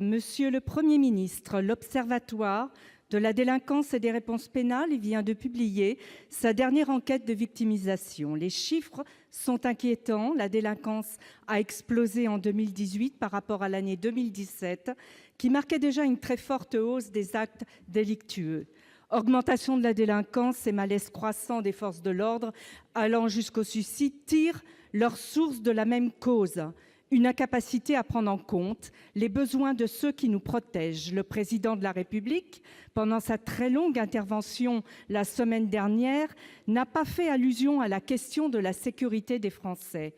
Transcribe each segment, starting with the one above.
Monsieur le Premier ministre, l'Observatoire de la délinquance et des réponses pénales vient de publier sa dernière enquête de victimisation. Les chiffres sont inquiétants. La délinquance a explosé en 2018 par rapport à l'année 2017, qui marquait déjà une très forte hausse des actes délictueux. Augmentation de la délinquance et malaise croissant des forces de l'ordre allant jusqu'au suicide tirent leur source de la même cause: une incapacité à prendre en compte les besoins de ceux qui nous protègent. Le président de la République, pendant sa très longue intervention la semaine dernière, n'a pas fait allusion à la question de la sécurité des Français.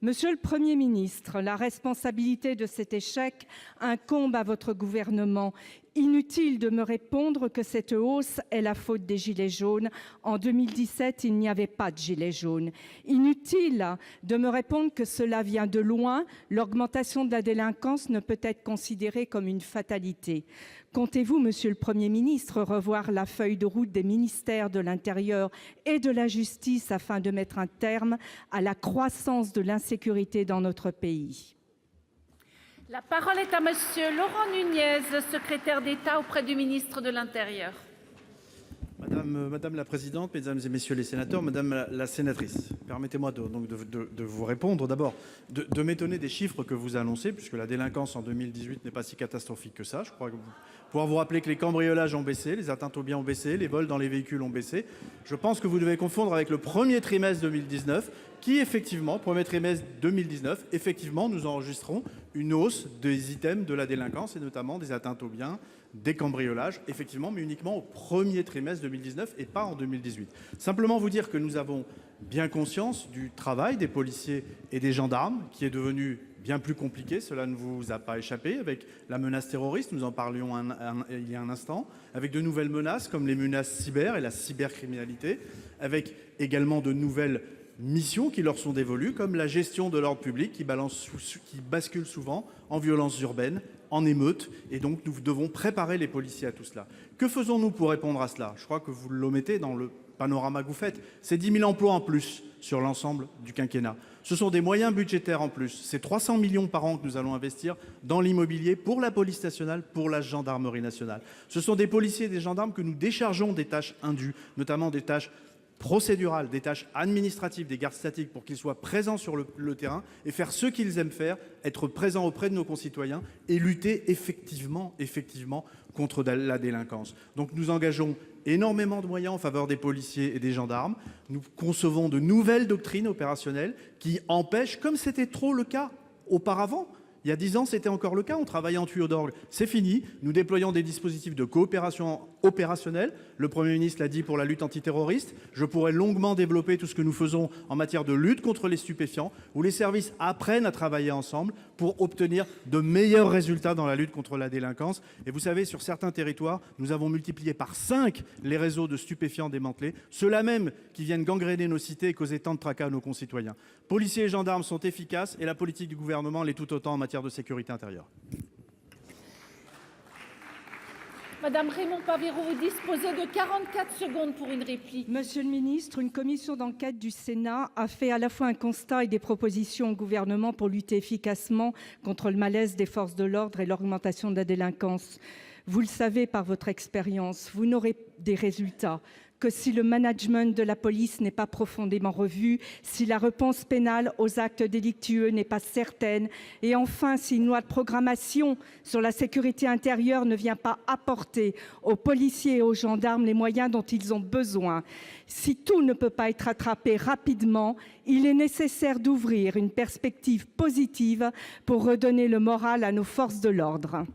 Monsieur le Premier ministre, la responsabilité de cet échec incombe à votre gouvernement. Inutile de me répondre que cette hausse est la faute des gilets jaunes. En 2017, il n'y avait pas de gilets jaunes. Inutile de me répondre que cela vient de loin. L'augmentation de la délinquance ne peut être considérée comme une fatalité. Comptez-vous, Monsieur le Premier ministre, revoir la feuille de route des ministères de l'Intérieur et de la Justice afin de mettre un terme à la croissance de l'insécurité dans notre pays? La parole est à Monsieur Laurent Nunez, secrétaire d'État auprès du ministre de l'Intérieur. Madame la présidente, mesdames et messieurs les sénateurs, madame la sénatrice, permettez-moi de vous répondre d'abord, de m'étonner des chiffres que vous annoncez, puisque la délinquance en 2018 n'est pas si catastrophique que ça. Je crois pouvoir vous rappeler que les cambriolages ont baissé, les atteintes aux biens ont baissé, les vols dans les véhicules ont baissé. Je pense que vous devez confondre avec le premier trimestre 2019, qui effectivement, premier trimestre 2019, effectivement, nous enregistrons une hausse des items de la délinquance et notamment des atteintes aux biens, des cambriolages, effectivement, mais uniquement au premier trimestre 2019 et pas en 2018. Simplement vous dire que nous avons bien conscience du travail des policiers et des gendarmes qui est devenu bien plus compliqué, cela ne vous a pas échappé, avec la menace terroriste, nous en parlions il y a un instant, avec de nouvelles menaces comme les menaces cyber et la cybercriminalité, avec également de nouvelles missions qui leur sont dévolues, comme la gestion de l'ordre public qui bascule souvent en violences urbaines, en émeutes, et donc nous devons préparer les policiers à tout cela. Que faisons-nous pour répondre à cela? Je crois que vous l'omettez dans le panorama que vous faites. C'est 10 000 emplois en plus sur l'ensemble du quinquennat. Ce sont des moyens budgétaires en plus. C'est 300 millions par an que nous allons investir dans l'immobilier pour la police nationale, pour la gendarmerie nationale. Ce sont des policiers et des gendarmes que nous déchargeons des tâches indues, notamment des tâches procédurales, des tâches administratives, des gardes statiques, pour qu'ils soient présents sur le terrain et faire ce qu'ils aiment faire, être présents auprès de nos concitoyens et lutter effectivement contre la délinquance. Donc nous engageons énormément de moyens en faveur des policiers et des gendarmes. Nous concevons de nouvelles doctrines opérationnelles qui empêchent, comme c'était trop le cas auparavant, il y a 10 ans, c'était encore le cas, on travaillait en tuyau d'orgue. C'est fini, nous déployons des dispositifs de coopération opérationnelle. Le Premier ministre l'a dit pour la lutte antiterroriste. Je pourrais longuement développer tout ce que nous faisons en matière de lutte contre les stupéfiants, où les services apprennent à travailler ensemble pour obtenir de meilleurs résultats dans la lutte contre la délinquance. Et vous savez, sur certains territoires, nous avons multiplié par 5 les réseaux de stupéfiants démantelés, ceux-là même qui viennent gangréner nos cités et causer tant de tracas à nos concitoyens. Policiers et gendarmes sont efficaces et la politique du gouvernement l'est tout autant en matière de sécurité intérieure. Madame Raymond Pavero, vous disposez de 44 secondes pour une réplique. Monsieur le ministre, une commission d'enquête du Sénat a fait à la fois un constat et des propositions au gouvernement pour lutter efficacement contre le malaise des forces de l'ordre et l'augmentation de la délinquance. Vous le savez par votre expérience, vous n'aurez des résultats que si le management de la police n'est pas profondément revu, si la réponse pénale aux actes délictueux n'est pas certaine, et enfin si une loi de programmation sur la sécurité intérieure ne vient pas apporter aux policiers et aux gendarmes les moyens dont ils ont besoin. Si tout ne peut pas être rattrapé rapidement, il est nécessaire d'ouvrir une perspective positive pour redonner le moral à nos forces de l'ordre.